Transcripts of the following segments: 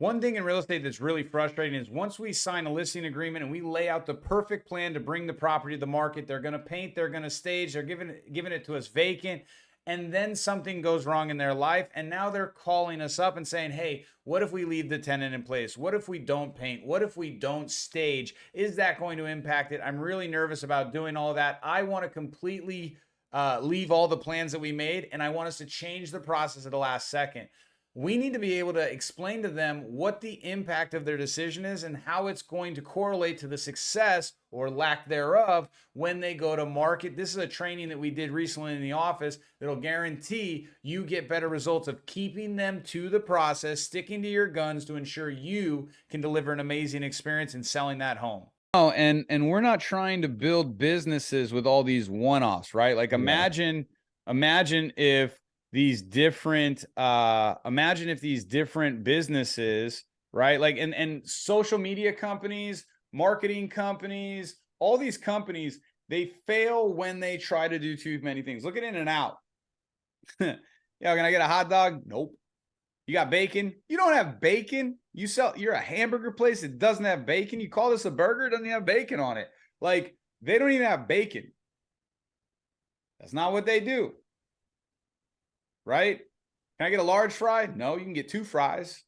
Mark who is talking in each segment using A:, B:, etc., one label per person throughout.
A: One thing in real estate that's really frustrating is once we sign a listing agreement and we lay out the perfect plan to bring the property to the market, they're going to paint, they're going to stage, they're giving it to us vacant. And then something goes wrong in their life. And now they're calling us up and saying, hey, what if we leave the tenant in place? What if we don't paint? What if we don't stage? Is that going to impact it? I'm really nervous about doing all of that. I want to completely leave all the plans that we made, and I want us to change the process at the last second. We need to be able to explain to them what the impact of their decision is and how it's going to correlate to the success or lack thereof when they go to market. This is a training that we did recently in the office that'll guarantee you get better results of keeping them to the process, sticking to your guns to ensure you can deliver an amazing experience in selling that home. Oh, and we're not trying to build businesses with all these one-offs, right? Like imagine if these different businesses, right? Like and social media companies, marketing companies, all these companies, they fail when they try to do too many things. Look at In-N-Out. Yeah, can I get a hot dog? Nope. You got bacon? You don't have bacon. You're a hamburger place that doesn't have bacon. You call this a burger? It doesn't even have bacon on it. Like, they don't even have bacon. That's not what they do. Right? Can I get a large fry? No, you can get 2 fries.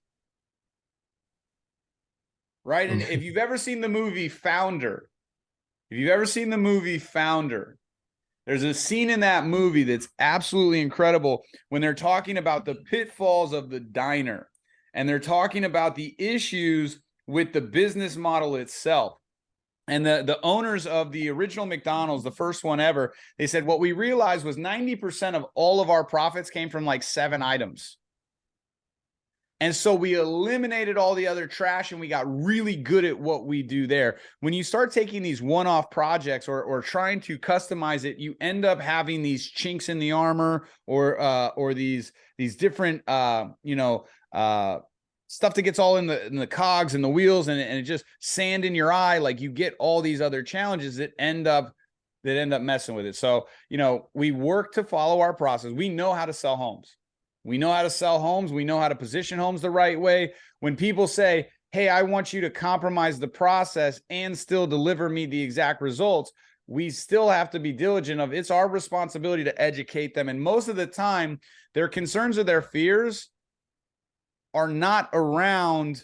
A: Right? And if you've ever seen the movie Founder, there's a scene in that movie that's absolutely incredible when they're talking about the pitfalls of the diner. And they're talking about the issues with the business model itself. And the owners of the original McDonald's, the first one ever, they said what we realized was 90% of all of our profits came from like 7 items. And so we eliminated all the other trash and we got really good at what we do there. When you start taking these one-off projects or trying to customize it, you end up having these chinks in the armor or these different stuff that gets all in the cogs and the wheels and it just sand in your eye. Like you get all these other challenges that end up messing with it. So, we work to follow our process. We know how to sell homes. We know how to sell homes. We know how to position homes the right way. When people say, hey, I want you to compromise the process and still deliver me the exact results, we still have to be diligent of it's our responsibility to educate them. And most of the time, their concerns or their fears are not around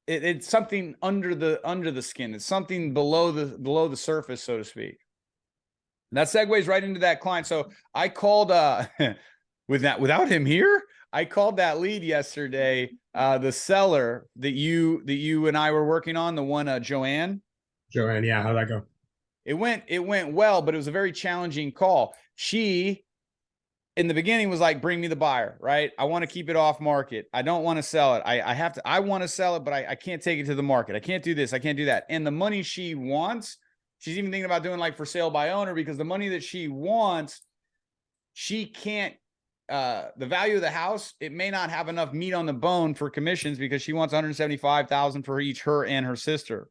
A: it's something under the skin. It's something below the surface, so to speak. And that segues right into that client. So I called without him here, I called that lead yesterday, the seller that you and I were working on, the one Joanne.
B: Joanne, yeah, how'd that go?
A: It went well, but it was a very challenging call. She in the beginning was like, bring me the buyer, right? I want to keep it off market. I don't want to sell it. I want to sell it, but I can't take it to the market. I can't do this. I can't do that. And the money she wants, she's even thinking about doing like for sale by owner because the money that she wants, she can't, the value of the house, it may not have enough meat on the bone for commissions because she wants $175,000 for each her and her sister.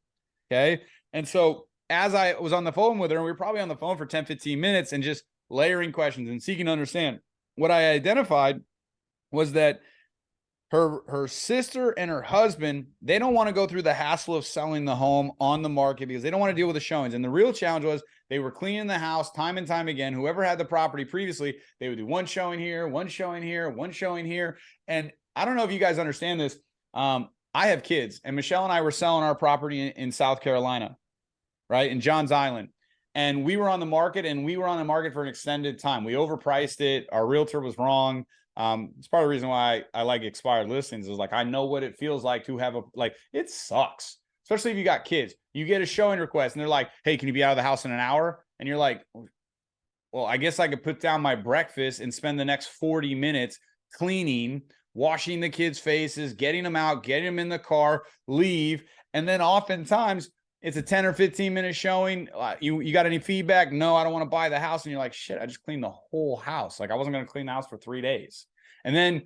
A: Okay. And so as I was on the phone with her, and we were probably on the phone for 10, 15 minutes and just layering questions and seeking to understand, what I identified was that her sister and her husband, they don't want to go through the hassle of selling the home on the market because they don't want to deal with the showings. And the real challenge was they were cleaning the house time and time again. Whoever had the property previously, they would do one showing here, one showing here, one showing here. And I don't know if you guys understand this. I have kids, and Michelle and I were selling our property in South Carolina, right? In Johns Island. And we were on the market for an extended time. We overpriced it. Our realtor was wrong. It's part of the reason why I like expired listings is like, I know what it feels like to have it sucks, especially if you got kids. You get a showing request and they're like, hey, can you be out of the house in an hour? And you're like, well, I guess I could put down my breakfast and spend the next 40 minutes cleaning, washing the kids' faces, getting them out, getting them in the car, leave. And then oftentimes it's a 10 or 15 minute showing. You got any feedback? No, I don't want to buy the house. And you're like, shit, I just cleaned the whole house. Like I wasn't going to clean the house for 3 days. And then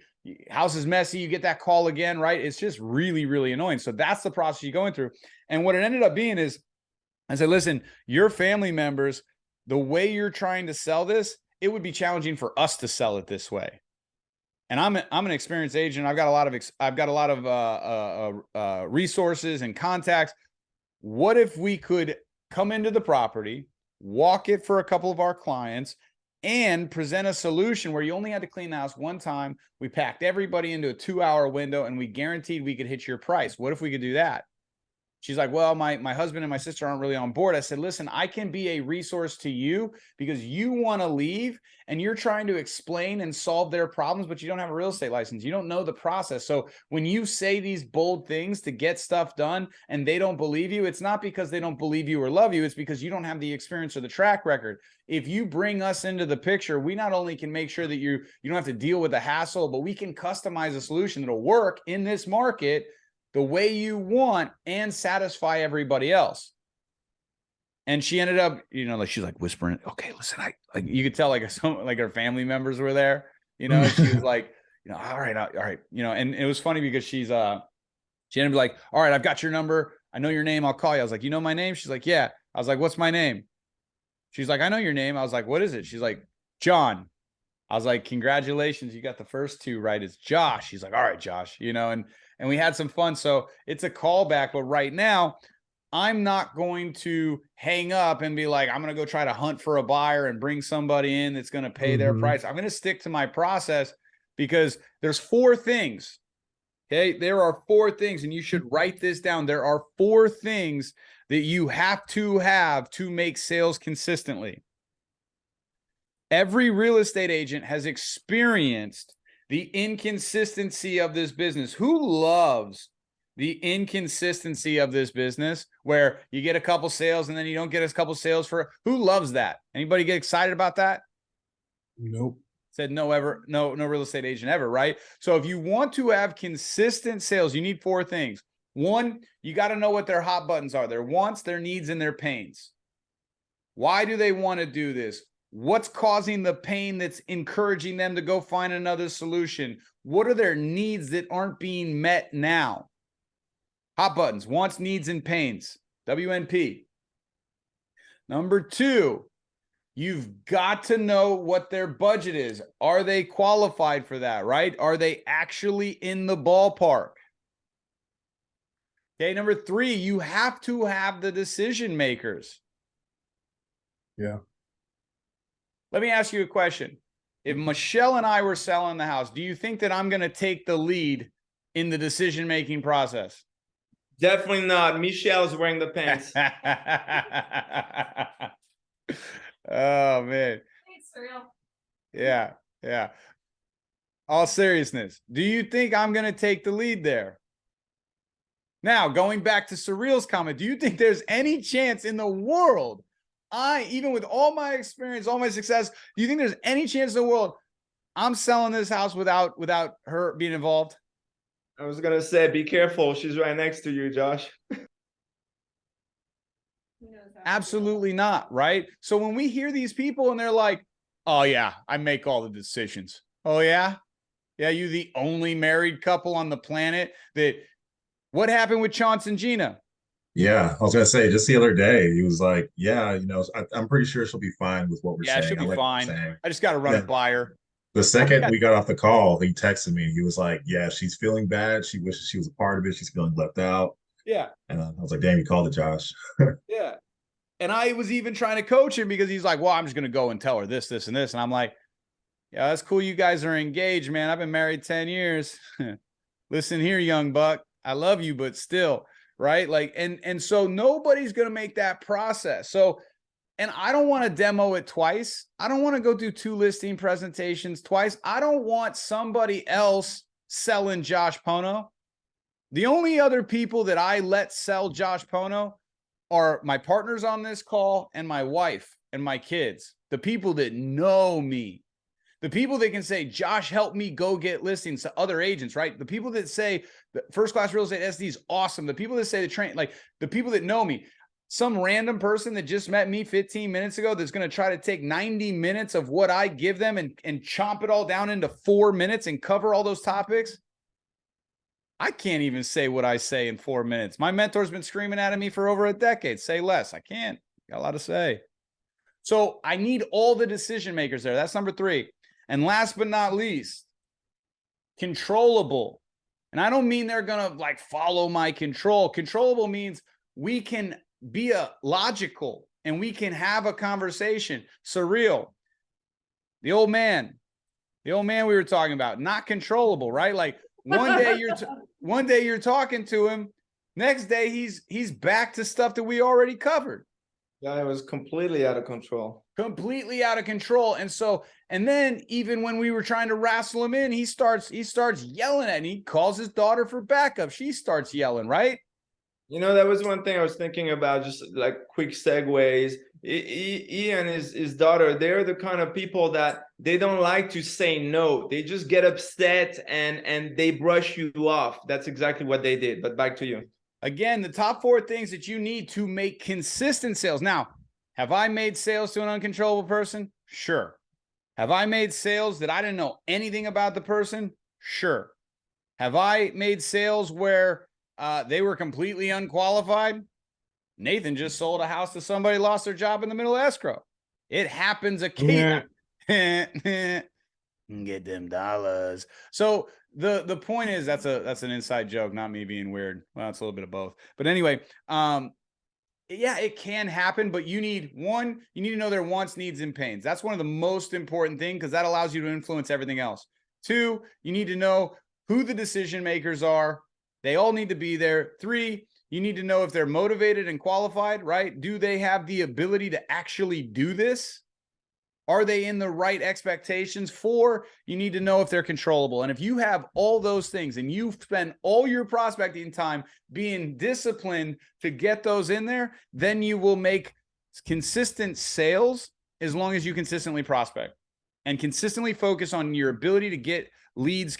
A: house is messy. You get that call again, right? It's just really, really annoying. So that's the process you're going through. And what it ended up being is I said, listen, your family members, the way you're trying to sell this, it would be challenging for us to sell it this way. and I'm an experienced agent. I've got a lot of resources and contacts. What if we could come into the property, walk it for a couple of our clients, and present a solution where you only had to clean the house one time. We packed everybody into a 2-hour window, and we guaranteed we could hit your price. What if we could do that? She's like, well, my husband and my sister aren't really on board. I said, listen, I can be a resource to you because you want to leave and you're trying to explain and solve their problems, but you don't have a real estate license. You don't know the process. So when you say these bold things to get stuff done and they don't believe you, it's not because they don't believe you or love you. It's because you don't have the experience or the track record. If you bring us into the picture, we not only can make sure that you don't have to deal with the hassle, but we can customize a solution that'll work in this market the way you want and satisfy everybody else. And she ended up, like she's like whispering, okay, listen, like you could tell like her family members were there, she was like, all right. And it was funny because she ended up like, all right, I've got your number. I know your name. I'll call you. I was like, you know my name? She's like, yeah. I was like, what's my name? She's like, I know your name. I was like, what is it? She's like, John. I was like, congratulations. You got the first two right. It's Josh. She's like, all right, Josh, and we had some fun. So it's a callback. But right now, I'm not going to hang up and be like, I'm going to go try to hunt for a buyer and bring somebody in that's going to pay their price. I'm going to stick to my process because there's 4 things. Okay. There are 4 things, and you should write this down. There are 4 things that you have to make sales consistently. Every real estate agent has experienced the inconsistency of this business. Who loves the inconsistency of this business where you get a couple sales and then you don't get a couple sales who loves that? Anybody get excited about that?
B: Nope.
A: Said no real estate agent ever, right? So if you want to have consistent sales, you need 4 things. 1, you got to know what their hot buttons are, their wants, their needs, and their pains. Why do they want to do this? What's causing the pain that's encouraging them to go find another solution? What are their needs that aren't being met now? Hot buttons, wants, needs, and pains. WNP. Number 2, you've got to know what their budget is. Are they qualified for that, right? Are they actually in the ballpark? Okay, number 3, you have to have the decision makers.
B: Yeah.
A: Let me ask you a question. If Michelle and I were selling the house, do you think that I'm going to take the lead in the decision-making process?
C: Definitely not. Michelle's wearing the pants.
A: Oh, man.
D: It's surreal.
A: Yeah. All seriousness, do you think I'm going to take the lead there? Now, going back to Surreal's comment, do you think there's any chance in the world even with all my experience, all my success, do you think there's any chance in the world I'm selling this house without her being involved?
C: I was going to say, be careful. She's right next to you, Josh.
A: Absolutely not, right? So when we hear these people and they're like, oh, yeah, I make all the decisions. Oh, yeah? Yeah, you the only married couple on the planet that what happened with Chauncey and Gina?
B: Yeah, I was gonna say just the other day, he was like, "Yeah, I'm pretty sure she'll be fine with what we're saying."
A: Yeah, she'll be fine. I just got to run it by her.
B: The second we got off the call, he texted me. He was like, "Yeah, she's feeling bad. She wishes she was a part of it. She's feeling left out."
A: Yeah,
B: and I was like, "Damn, you called it, Josh."
A: Yeah, and I was even trying to coach him because he's like, "Well, I'm just gonna go and tell her this, this, and this," and I'm like, "Yeah, that's cool. You guys are engaged, man. I've been married 10 years. Listen here, young buck. I love you, but still." Right. Like, and so nobody's going to make that process. So, and I don't want to demo it twice. I don't want to go do 2 listing presentations twice. I don't want somebody else selling Josh Pono. The only other people that I let sell Josh Pono are my partners on this call and my wife and my kids, the people that know me. The people that can say, Josh, help me go get listings to other agents, right? The people that say the First Class Real Estate SD is awesome. The people that say the people that know me, some random person that just met me 15 minutes ago that's going to try to take 90 minutes of what I give them and chomp it all down into 4 minutes and cover all those topics. I can't even say what I say in 4 minutes. My mentor's been screaming at me for over a decade. Say less. I can't. Got a lot to say. So I need all the decision makers there. That's number 3. And last but not least, controllable. And I don't mean they're going to like follow my control. Controllable means we can be logical and we can have a conversation. Surreal. The old man we were talking about, not controllable, right? Like one day you're talking to him, next day he's back to stuff that we already covered.
C: Yeah, it was completely out of control.
A: Completely out of control. And then even when we were trying to wrestle him in, he starts yelling at, and he calls his daughter for backup. She starts yelling, right?
C: You know, that was one thing I was thinking about, just like quick segues. He and his daughter, they're the kind of people that they don't like to say no. They just get upset and they brush you off. That's exactly what they did. But back to you.
A: Again, the top 4 things that you need to make consistent sales. Now, have I made sales to an uncontrollable person? Sure. Have I made sales that I didn't know anything about the person? Sure. Have I made sales where they were completely unqualified? Nathan just sold a house to somebody, lost their job in the middle of escrow. It happens occasionally. Get them dollars. So the point is, that's an inside joke, not me being weird. Well, it's a little bit of both. But anyway, yeah, it can happen, but you need to know their wants, needs, and pains. That's one of the most important things, because that allows you to influence everything else. 2, you need to know who the decision makers are. They all need to be there. 3, you need to know if they're motivated and qualified, right? Do they have the ability to actually do this? Are they in the right expectations? 4, you need to know if they're controllable. And if you have all those things and you spend all your prospecting time being disciplined to get those in there, then you will make consistent sales as long as you consistently prospect and consistently focus on your ability to get leads